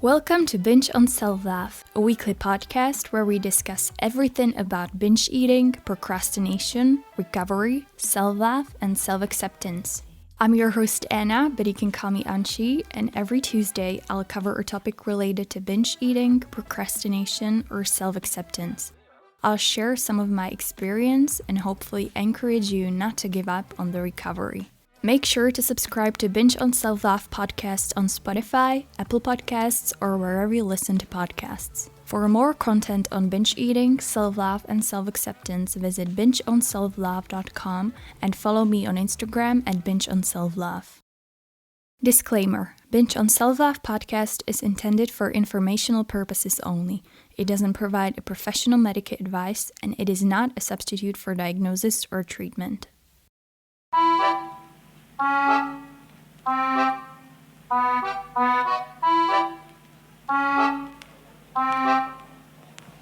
Welcome to Binge on Self-Love, a weekly podcast where we discuss everything about binge eating, procrastination, recovery, self-love, and self-acceptance. I'm your host Anna, but you can call me Anchi, and every Tuesday I'll cover a topic related to binge eating, procrastination, or self-acceptance. I'll share some of my experience and hopefully encourage you not to give up on the recovery. Make sure to subscribe to Binge on Self-Love podcast on Spotify, Apple Podcasts, or wherever you listen to podcasts. For more content on binge eating, self-love, and self-acceptance, visit bingeonselflove.com and follow me on Instagram at bingeonselflove. Disclaimer: Binge on Self-Love podcast is intended for informational purposes only. It doesn't provide a professional medical advice, and it is not a substitute for diagnosis or treatment.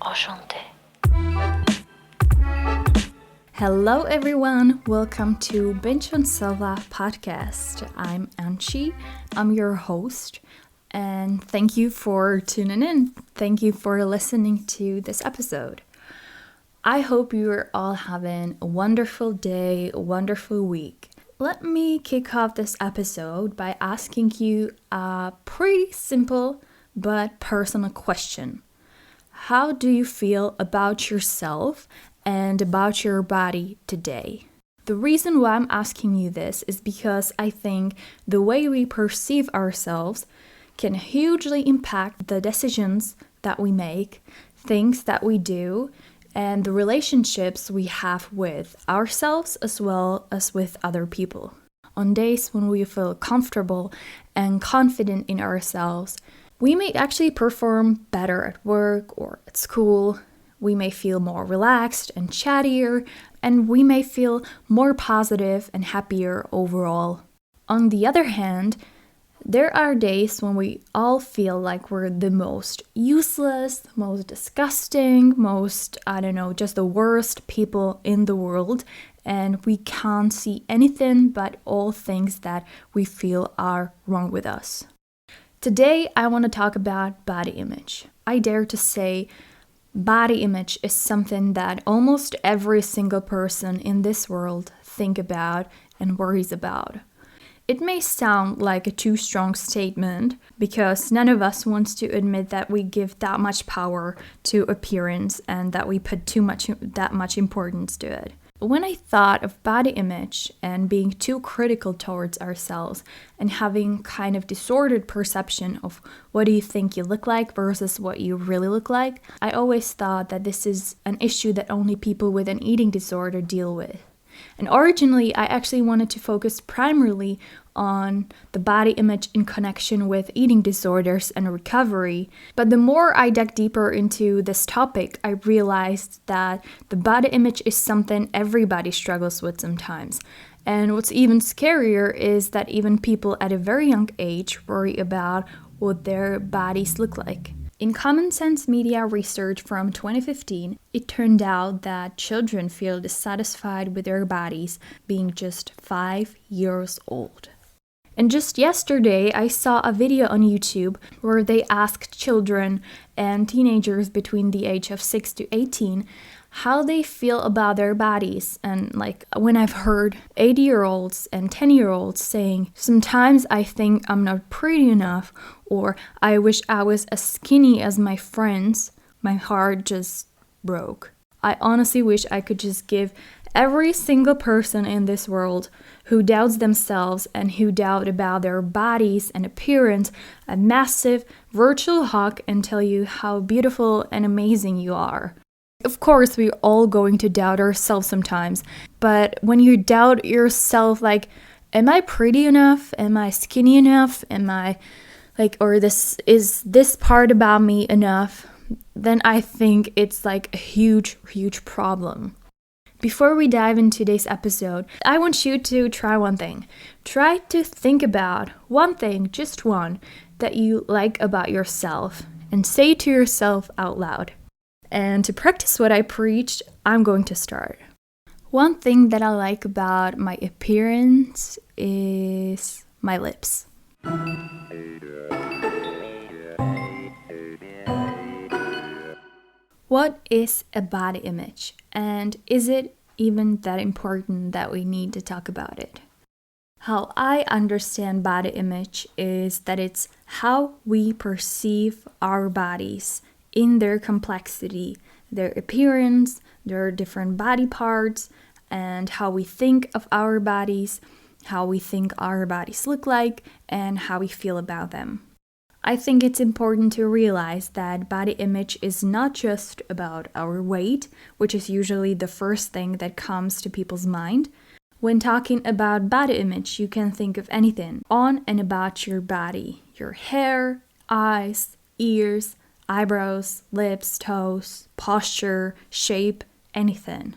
Enchanté. Hello everyone, welcome to Binge on Self-Love podcast. I'm Anchi, I'm your host, and thank you for tuning in. Thank you for listening to this episode. I hope you're all having a wonderful day, a wonderful week. Let me kick off this episode by asking you a pretty simple but personal question. How do you feel about yourself and about your body today? The reason why I'm asking you this is because I think the way we perceive ourselves can hugely impact the decisions that we make, things that we do, and the relationships we have with ourselves as well as with other people. On days when we feel comfortable and confident in ourselves, we may actually perform better at work or at school. We may feel more relaxed and chattier, and we may feel more positive and happier overall. On the other hand, there are days when we all feel like we're the most useless, most disgusting, just the worst people in the world, and we can't see anything but all things that we feel are wrong with us. Today, I want to talk about body image. I dare to say body image is something that almost every single person in this world think about and worries about. It may sound like a too strong statement because none of us wants to admit that we give that much power to appearance and that we put that much importance to it. When I thought of body image and being too critical towards ourselves and having kind of distorted perception of what do you think you look like versus what you really look like, I always thought that this is an issue that only people with an eating disorder deal with. And originally, I actually wanted to focus primarily on the body image in connection with eating disorders and recovery. But the more I dug deeper into this topic, I realized that the body image is something everybody struggles with sometimes. And what's even scarier is that even people at a very young age worry about what their bodies look like. In Common Sense Media research from 2015, it turned out that children feel dissatisfied with their bodies being just 5 years old. And just yesterday, I saw a video on YouTube where they asked children and teenagers between the age of 6 to 18 how they feel about their bodies. And when I've heard 80-year-olds and 10-year-olds saying, sometimes I think I'm not pretty enough, or I wish I was as skinny as my friends, my heart just broke. I honestly wish I could just give every single person in this world who doubts themselves and who doubt about their bodies and appearance a massive virtual hug and tell you how beautiful and amazing you are. Of course, we're all going to doubt ourselves sometimes, but when you doubt yourself, am I pretty enough? Am I skinny enough? Am I is this part about me enough? Then I think it's a huge, huge problem. Before we dive into today's episode, I want you to try one thing. Try to think about one thing, just one, that you like about yourself and say it to yourself out loud. And to practice what I preach, I'm going to start. One thing that I like about my appearance is my lips. What is a body image? And is it even that important that we need to talk about it? How I understand body image is that it's how we perceive our bodies in their complexity, their appearance, their different body parts, and how we think of our bodies, how we think our bodies look like, and how we feel about them. I think it's important to realize that body image is not just about our weight, which is usually the first thing that comes to people's mind. When talking about body image, you can think of anything on and about your body. Your hair, eyes, ears, eyebrows, lips, toes, posture, shape, anything.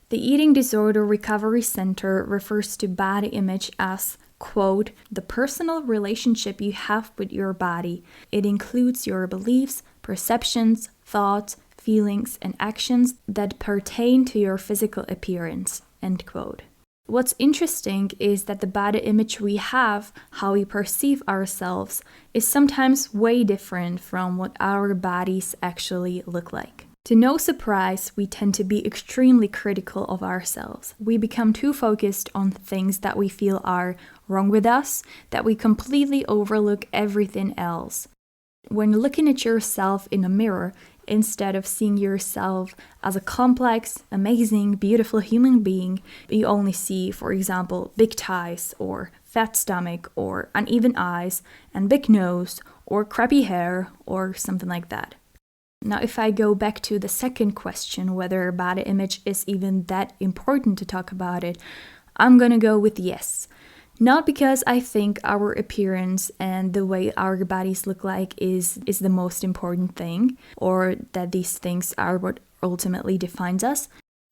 The Eating Disorder Recovery Center refers to body image as, quote, the personal relationship you have with your body. It includes your beliefs, perceptions, thoughts, feelings, and actions that pertain to your physical appearance, end quote. What's interesting is that the body image we have, how we perceive ourselves, is sometimes way different from what our bodies actually look like. To no surprise, we tend to be extremely critical of ourselves. We become too focused on things that we feel are wrong with us, that we completely overlook everything else. When looking at yourself in a mirror, instead of seeing yourself as a complex, amazing, beautiful human being, you only see, for example, big thighs or fat stomach or uneven eyes and big nose or crappy hair or something like that. Now, if I go back to the second question, whether body image is even that important to talk about it, I'm gonna go with yes. Not because I think our appearance and the way our bodies look like is the most important thing, or that these things are what ultimately defines us.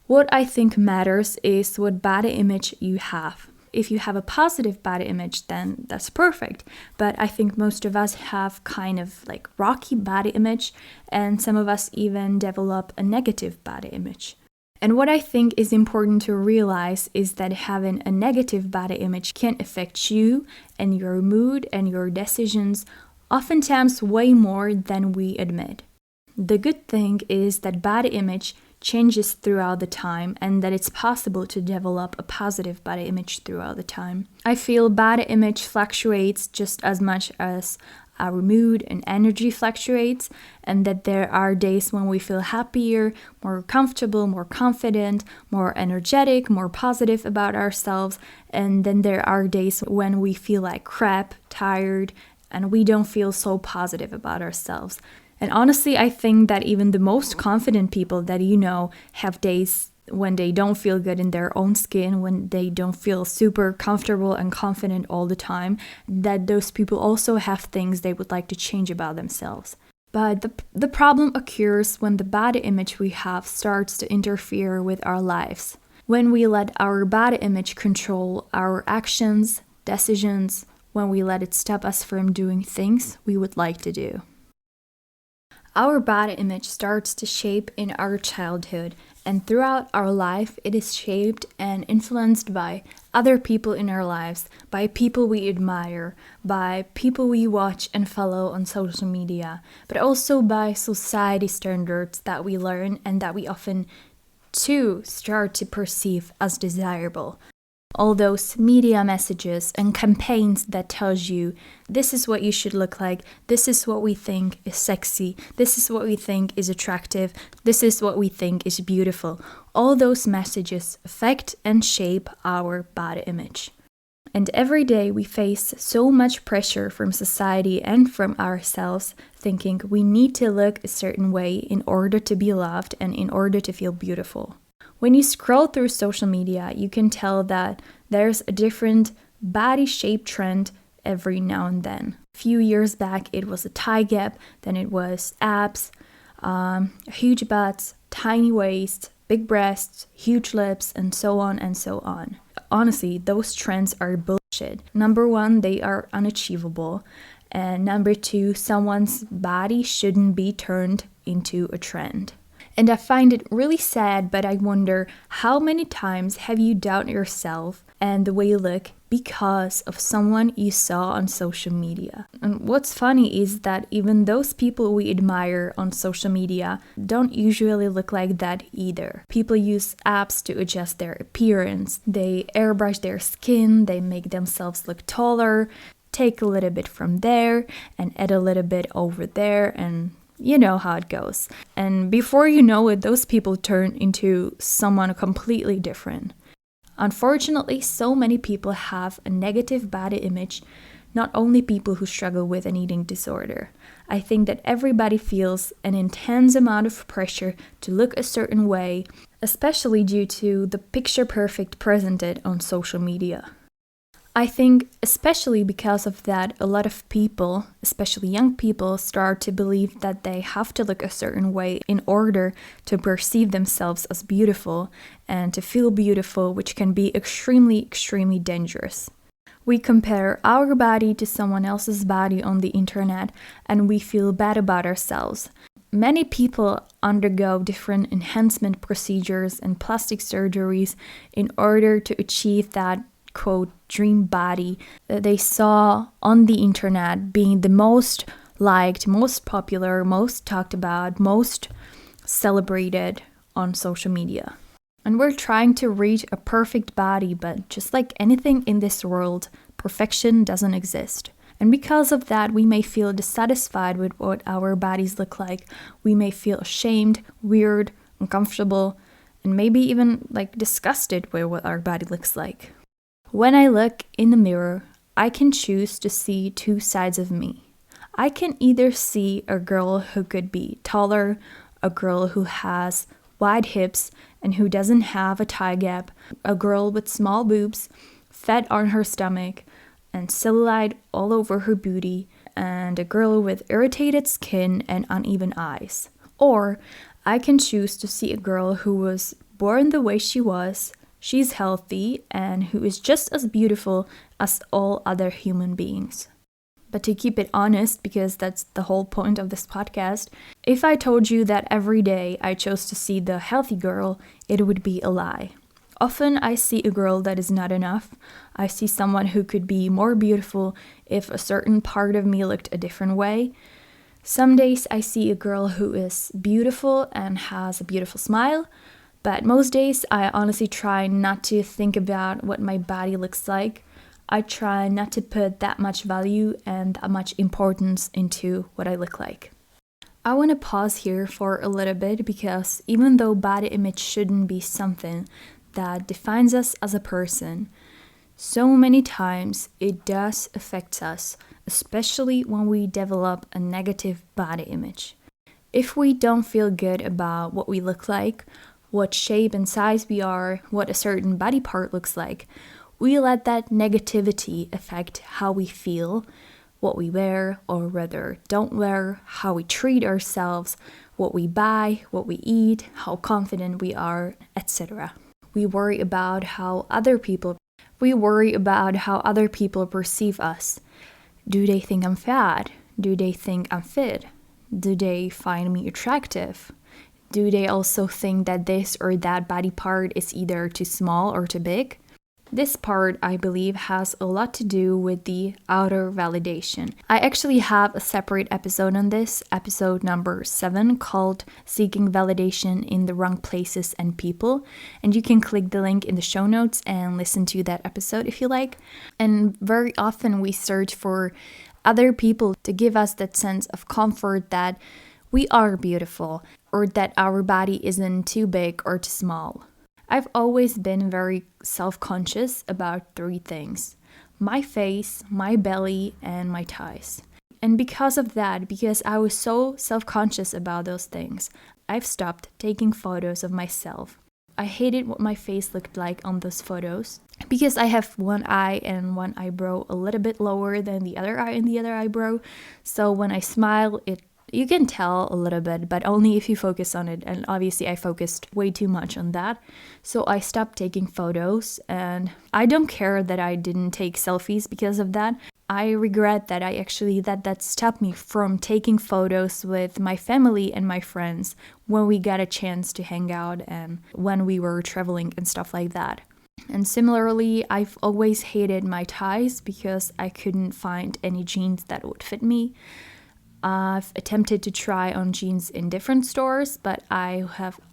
What I think matters is what body image you have. If you have a positive body image, then that's perfect. But I think most of us have kind of like rocky body image, and some of us even develop a negative body image. And what I think is important to realize is that having a negative body image can affect you and your mood and your decisions oftentimes way more than we admit. The good thing is that body image changes throughout the time and that it's possible to develop a positive body image throughout the time. I feel body image fluctuates just as much as our mood and energy fluctuates, and that there are days when we feel happier, more comfortable, more confident, more energetic, more positive about ourselves, and then there are days when we feel like crap, tired, and we don't feel so positive about ourselves. And honestly, I think that even the most confident people that you know have days when they don't feel good in their own skin, when they don't feel super comfortable and confident all the time, that those people also have things they would like to change about themselves. But the problem occurs when the body image we have starts to interfere with our lives. When we let our body image control our actions, decisions, when we let it stop us from doing things we would like to do. Our body image starts to shape in our childhood, and throughout our life it is shaped and influenced by other people in our lives, by people we admire, by people we watch and follow on social media, but also by society standards that we learn and that we often too start to perceive as desirable. All those media messages and campaigns that tells you this is what you should look like, this is what we think is sexy, this is what we think is attractive, this is what we think is beautiful. All those messages affect and shape our body image. And every day we face so much pressure from society and from ourselves, thinking we need to look a certain way in order to be loved and in order to feel beautiful. When you scroll through social media, you can tell that there's a different body shape trend every now and then. A few years back, it was a thigh gap, then it was abs, huge butts, tiny waist, big breasts, huge lips, and so on and so on. Honestly, those trends are bullshit. Number one, they are unachievable. And number two, someone's body shouldn't be turned into a trend. And I find it really sad, but I wonder how many times have you doubted yourself and the way you look because of someone you saw on social media. And what's funny is that even those people we admire on social media don't usually look like that either. People use apps to adjust their appearance. They airbrush their skin, they make themselves look taller, take a little bit from there and add a little bit over there, and you know how it goes. And before you know it, those people turn into someone completely different. Unfortunately, so many people have a negative body image, not only people who struggle with an eating disorder. I think that everybody feels an intense amount of pressure to look a certain way, especially due to the picture perfect presented on social media. I think especially because of that, a lot of people, especially young people, start to believe that they have to look a certain way in order to perceive themselves as beautiful and to feel beautiful, which can be extremely, extremely dangerous. We compare our body to someone else's body on the internet and we feel bad about ourselves. Many people undergo different enhancement procedures and plastic surgeries in order to achieve that quote dream body that they saw on the internet being the most liked, most popular, most talked about, most celebrated on social media. And we're trying to reach a perfect body, but just like anything in this world, perfection doesn't exist. And because of that, we may feel dissatisfied with what our bodies look like. We may feel ashamed, weird, uncomfortable, and maybe even disgusted with what our body looks like. When I look in the mirror, I can choose to see two sides of me. I can either see a girl who could be taller, a girl who has wide hips and who doesn't have a thigh gap, a girl with small boobs, fat on her stomach, and cellulite all over her booty, and a girl with irritated skin and uneven eyes. Or I can choose to see a girl who was born the way she was, she's healthy, and who is just as beautiful as all other human beings. But to keep it honest, because that's the whole point of this podcast, if I told you that every day I chose to see the healthy girl, it would be a lie. Often I see a girl that is not enough. I see someone who could be more beautiful if a certain part of me looked a different way. Some days I see a girl who is beautiful and has a beautiful smile, but most days I honestly try not to think about what my body looks like. I try not to put that much value and that much importance into what I look like. I want to pause here for a little bit because even though body image shouldn't be something that defines us as a person, so many times it does affect us, especially when we develop a negative body image. If we don't feel good about what we look like, what shape and size we are, what a certain body part looks like, we let that negativity affect how we feel, what we wear or rather don't wear, how we treat ourselves, what we buy, what we eat, how confident we are, etc. We worry about how other people perceive us. Do they think I'm fat? Do they think I'm fit? Do they find me attractive? Do they also think that this or that body part is either too small or too big? This part, I believe, has a lot to do with the outer validation. I actually have a separate episode on this, episode number 7, called Seeking Validation in the Wrong Places and People. And you can click the link in the show notes and listen to that episode if you like. And very often we search for other people to give us that sense of comfort that we are beautiful or that our body isn't too big or too small. I've always been very self-conscious about 3 things: my face, my belly, and my thighs. And because of that, because I was so self-conscious about those things, I've stopped taking photos of myself. I hated what my face looked like on those photos because I have one eye and one eyebrow a little bit lower than the other eye and the other eyebrow. So when I smile, you can tell a little bit, but only if you focus on it. And obviously I focused way too much on that. So I stopped taking photos, and I don't care that I didn't take selfies because of that. I regret that that stopped me from taking photos with my family and my friends when we got a chance to hang out and when we were traveling and stuff like that. And similarly, I've always hated my ties because I couldn't find any jeans that would fit me. I've attempted to try on jeans in different stores, but I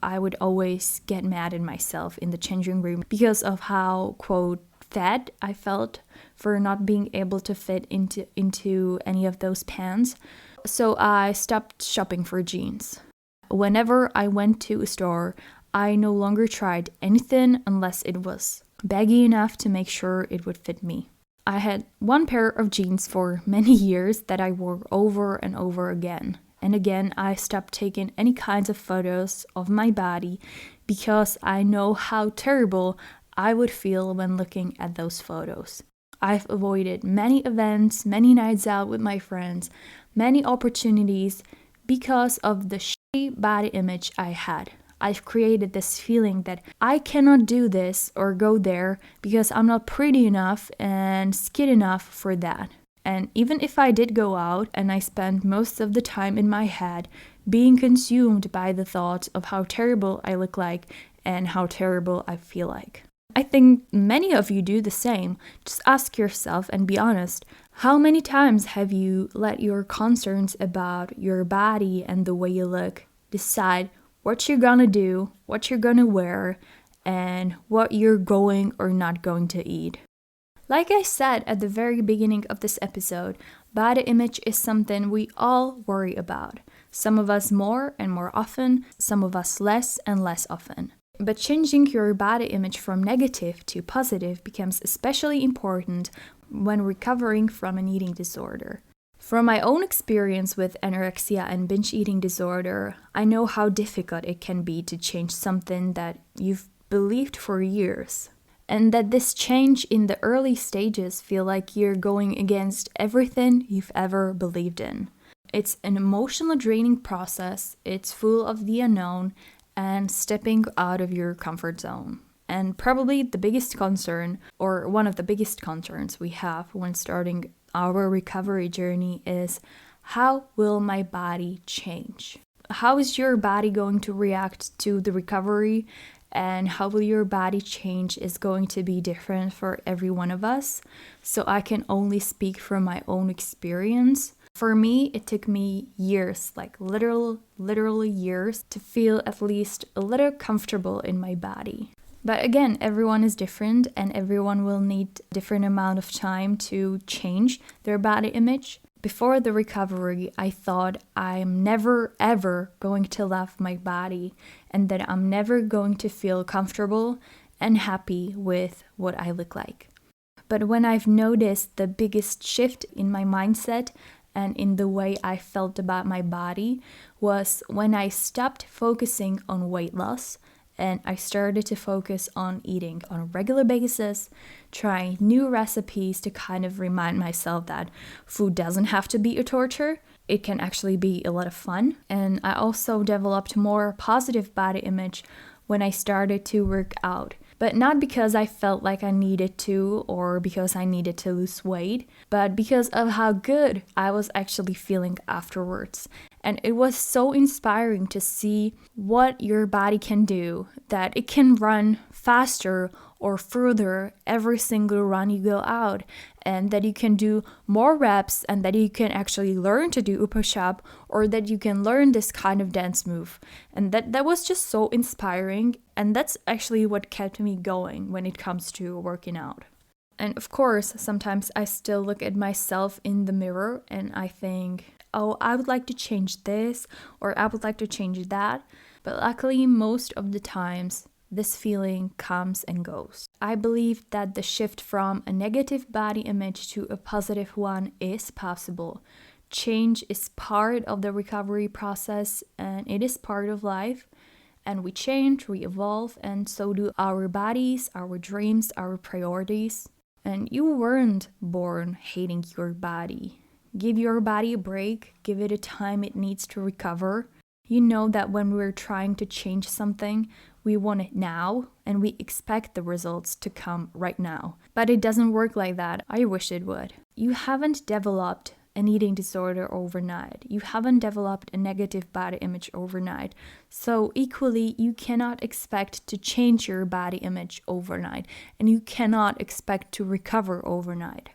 would always get mad at myself in the changing room because of how, quote, fat I felt for not being able to fit into any of those pants. So I stopped shopping for jeans. Whenever I went to a store, I no longer tried anything unless it was baggy enough to make sure it would fit me. I had one pair of jeans for many years that I wore over and over again. And again, I stopped taking any kinds of photos of my body because I know how terrible I would feel when looking at those photos. I've avoided many events, many nights out with my friends, many opportunities because of the shitty body image I had. I've created this feeling that I cannot do this or go there because I'm not pretty enough and skinny enough for that. And even if I did go out and I spent most of the time in my head being consumed by the thoughts of how terrible I look like and how terrible I feel like. I think many of you do the same. Just ask yourself and be honest. How many times have you let your concerns about your body and the way you look decide what you're gonna do, what you're gonna wear, and what you're going or not going to eat? Like I said at the very beginning of this episode, body image is something we all worry about. Some of us more and more often, some of us less and less often. But changing your body image from negative to positive becomes especially important when recovering from an eating disorder. From my own experience with anorexia and binge eating disorder, I know how difficult it can be to change something that you've believed for years. And that this change in the early stages feel like you're going against everything you've ever believed in. It's an emotional draining process, it's full of the unknown and stepping out of your comfort zone. And probably the biggest concern, or one of the biggest concerns we have when starting our recovery journey is, how will my body change? How is your body going to react to the recovery? And how will your body change is going to be different for every one of us. So I can only speak from my own experience. For me, it took me years, like literally years, to feel at least a little comfortable in my body. But again, everyone is different and everyone will need a different amount of time to change their body image. Before the recovery, I thought I'm never ever going to love my body and that I'm never going to feel comfortable and happy with what I look like. But when I've noticed the biggest shift in my mindset and in the way I felt about my body was when I stopped focusing on weight loss and I started to focus on eating on a regular basis, trying new recipes to kind of remind myself that food doesn't have to be a torture. It can actually be a lot of fun. And I also developed more positive body image when I started to work out. But not because I felt like I needed to or because I needed to lose weight, but because of how good I was actually feeling afterwards. And it was so inspiring to see what your body can do, that it can run faster or further every single run you go out, and that you can do more reps and that you can actually learn to do a push-up or that you can learn this kind of dance move. And that was just so inspiring, and that's actually what kept me going when it comes to working out. And of course, sometimes I still look at myself in the mirror and I think, oh, I would like to change this or I would like to change that. But luckily, most of the times, this feeling comes and goes. I believe that the shift from a negative body image to a positive one is possible. Change is part of the recovery process and it is part of life. And we change, we evolve, and so do our bodies, our dreams, our priorities. And you weren't born hating your body. Give your body a break, give it a time it needs to recover. You know that when we're trying to change something, we want it now and we expect the results to come right now. But it doesn't work like that. I wish it would. You haven't developed an eating disorder overnight. You haven't developed a negative body image overnight. So equally, you cannot expect to change your body image overnight, and you cannot expect to recover overnight.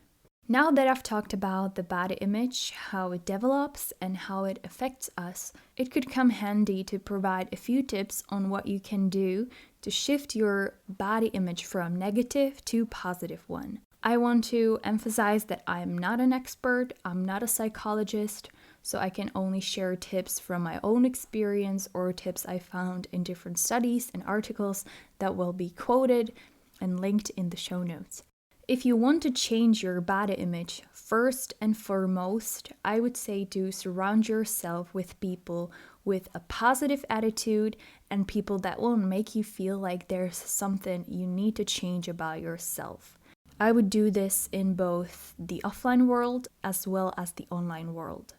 Now that I've talked about the body image, how it develops and how it affects us, it could come handy to provide a few tips on what you can do to shift your body image from negative to positive one. I want to emphasize that I'm not an expert, I'm not a psychologist, so I can only share tips from my own experience or tips I found in different studies and articles that will be quoted and linked in the show notes. If you want to change your body image, first and foremost, I would say to surround yourself with people with a positive attitude and people that will make you feel like there's something you need to change about yourself. I would do this in both the offline world as well as the online world.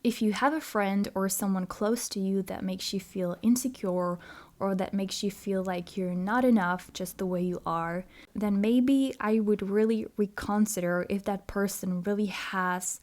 If you have a friend or someone close to you that makes you feel insecure or that makes you feel like you're not enough just the way you are, then maybe I would really reconsider if that person really has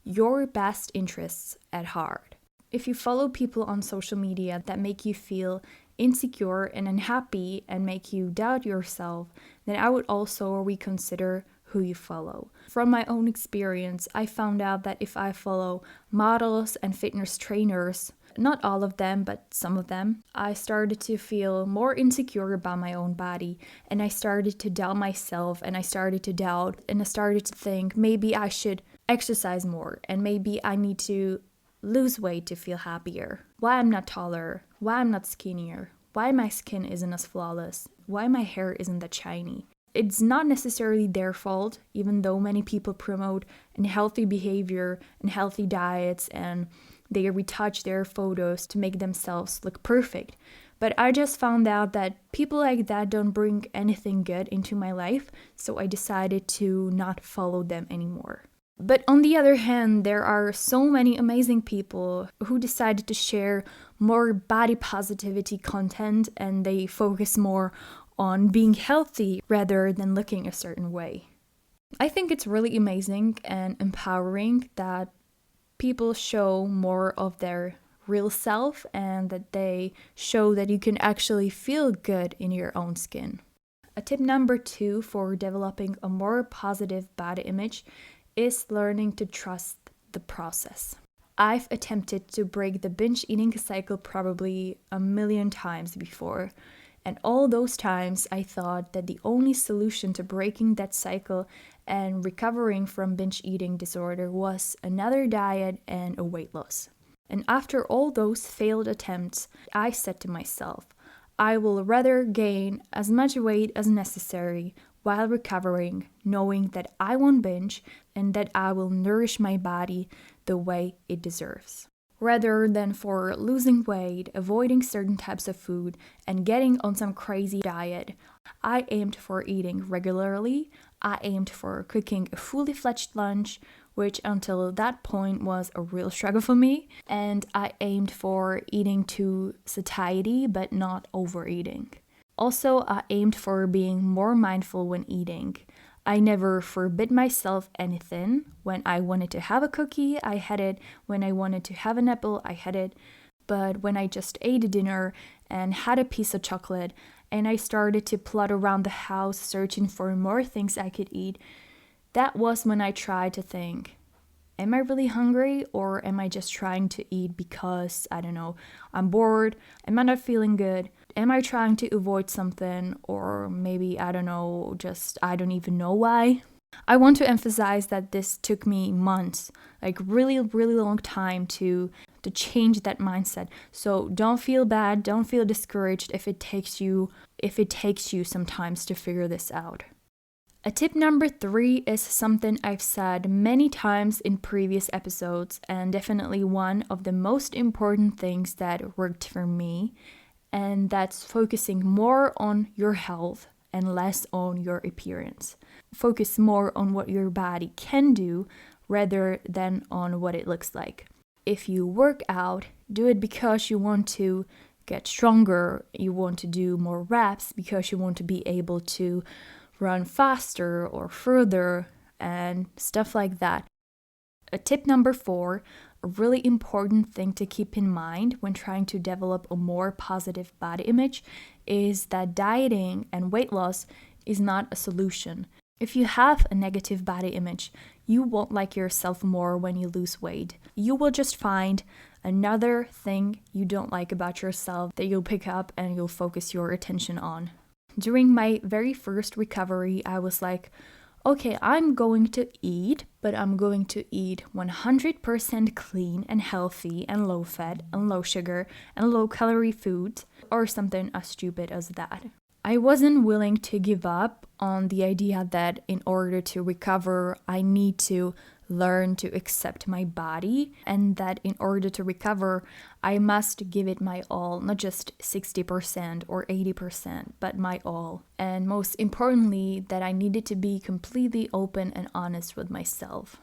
your best interests at heart. If you follow people on social media that make you feel insecure and unhappy and make you doubt yourself, then I would also reconsider who you follow. From my own experience, I found out that if I follow models and fitness trainers, not all of them, but some of them, I started to feel more insecure about my own body, and I started to doubt myself, and I started to think maybe I should exercise more, and maybe I need to lose weight to feel happier. Why I'm not taller, why I'm not skinnier, why my skin isn't as flawless, why my hair isn't that shiny. It's not necessarily their fault, even though many people promote healthy behavior and healthy diets and they retouch their photos to make themselves look perfect. But I just found out that people like that don't bring anything good into my life, so I decided to not follow them anymore. But on the other hand, there are so many amazing people who decided to share more body positivity content and they focus more on being healthy rather than looking a certain way. I think it's really amazing and empowering that people show more of their real self and that they show that you can actually feel good in your own skin. A tip number 2 for developing a more positive body image is learning to trust the process. I've attempted to break the binge eating cycle probably a million times before. And all those times I thought that the only solution to breaking that cycle and recovering from binge eating disorder was another diet and a weight loss. And after all those failed attempts, I said to myself, I will rather gain as much weight as necessary while recovering, knowing that I won't binge and that I will nourish my body the way it deserves. Rather than for losing weight, avoiding certain types of food, and getting on some crazy diet, I aimed for eating regularly. I aimed for cooking a fully fledged lunch, which until that point was a real struggle for me. And I aimed for eating to satiety, but not overeating. Also, I aimed for being more mindful when eating. I never forbid myself anything. When I wanted to have a cookie, I had it. When I wanted to have an apple, I had it. But when I just ate a dinner and had a piece of chocolate and I started to plod around the house searching for more things I could eat, that was when I tried to think, am I really hungry or am I just trying to eat because, I don't know, I'm bored, am I not feeling good? Am I trying to avoid something or maybe, I don't know, just I don't even know why? I want to emphasize that this took me months, like really, really long time to change that mindset. So don't feel bad, don't feel discouraged if it takes you some time to figure this out. A tip number 3 is something I've said many times in previous episodes and definitely one of the most important things that worked for me, and that's focusing more on your health and less on your appearance. Focus more on what your body can do rather than on what it looks like. If you work out, do it because you want to get stronger, you want to do more reps because you want to be able to run faster or further and stuff like that. Tip number 4, a really important thing to keep in mind when trying to develop a more positive body image is that dieting and weight loss is not a solution. If you have a negative body image, you won't like yourself more when you lose weight. You will just find another thing you don't like about yourself that you'll pick up and you'll focus your attention on. During my very first recovery, I was like, okay, I'm going to eat, but I'm going to eat 100% clean and healthy and low fat and low sugar and low calorie foods, or something as stupid as that. I wasn't willing to give up on the idea that in order to recover, I need to learn to accept my body, and that in order to recover, I must give it my all, not just 60% or 80%, but my all. And most importantly, that I needed to be completely open and honest with myself.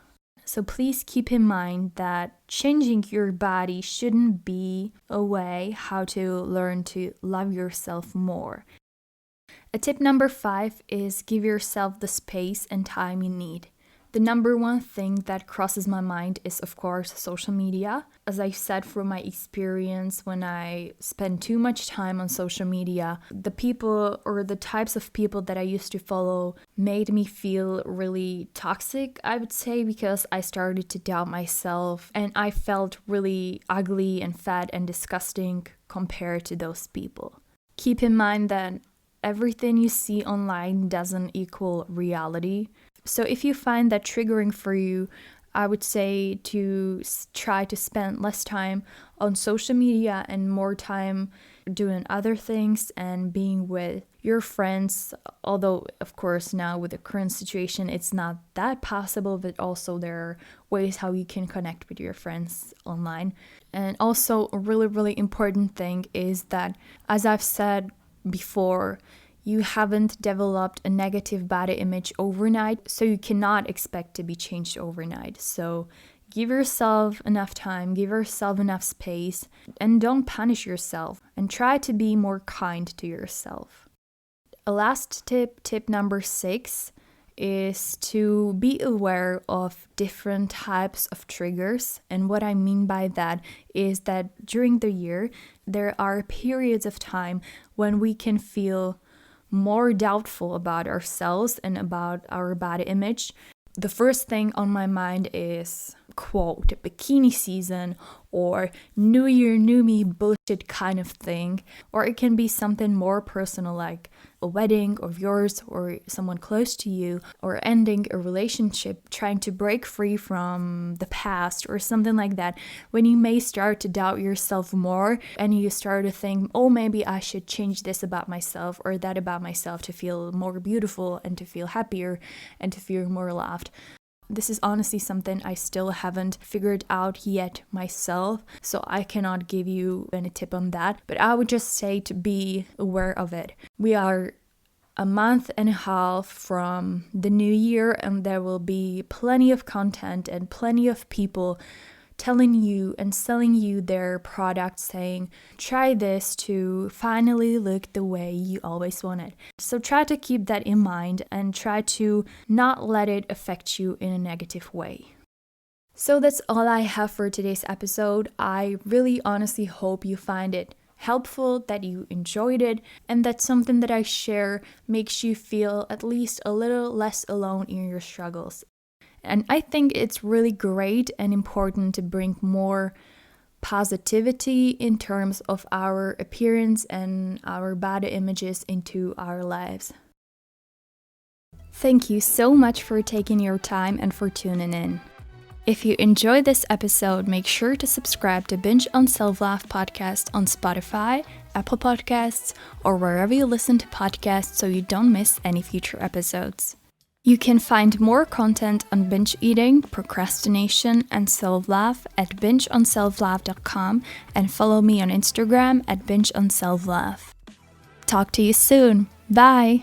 So please keep in mind that changing your body shouldn't be a way how to learn to love yourself more. A tip number 5 is give yourself the space and time you need. The number one thing that crosses my mind is, of course, social media. As I said from my experience, when I spend too much time on social media, the people or the types of people that I used to follow made me feel really toxic, I would say, because I started to doubt myself and I felt really ugly and fat and disgusting compared to those people. Keep in mind that everything you see online doesn't equal reality. So if you find that triggering for you, I would say to try to spend less time on social media and more time doing other things and being with your friends. Although, of course, now with the current situation, it's not that possible, but also there are ways how you can connect with your friends online. And also a really, really important thing is that, as I've said before, you haven't developed a negative body image overnight, so you cannot expect to be changed overnight. So give yourself enough time, give yourself enough space, and don't punish yourself, and try to be more kind to yourself. A last tip number 6, is to be aware of different types of triggers. And what I mean by that is that during the year, there are periods of time when we can feel more doubtful about ourselves and about our body image. The first thing on my mind is, quote, bikini season or new year, new me bullshit kind of thing. Or it can be something more personal like a wedding of yours or someone close to you, or ending a relationship, trying to break free from the past or something like that, when you may start to doubt yourself more and you start to think, oh, maybe I should change this about myself or that about myself to feel more beautiful and to feel happier and to feel more loved. This is honestly something I still haven't figured out yet myself, so I cannot give you any tip on that, but I would just say to be aware of it. We are a month and a half from the new year, and there will be plenty of content and plenty of people telling you and selling you their product, saying, try this to finally look the way you always wanted. So try to keep that in mind and try to not let it affect you in a negative way. So that's all I have for today's episode. I really honestly hope you find it helpful, that you enjoyed it, and that something that I share makes you feel at least a little less alone in your struggles. And I think it's really great and important to bring more positivity in terms of our appearance and our body images into our lives. Thank you so much for taking your time and for tuning in. If you enjoyed this episode, make sure to subscribe to Binge on Self-Love podcast on Spotify, Apple Podcasts, or wherever you listen to podcasts so you don't miss any future episodes. You can find more content on binge eating, procrastination, and self-love at bingeonselflove.com and follow me on Instagram at bingeonselflove. Talk to you soon. Bye!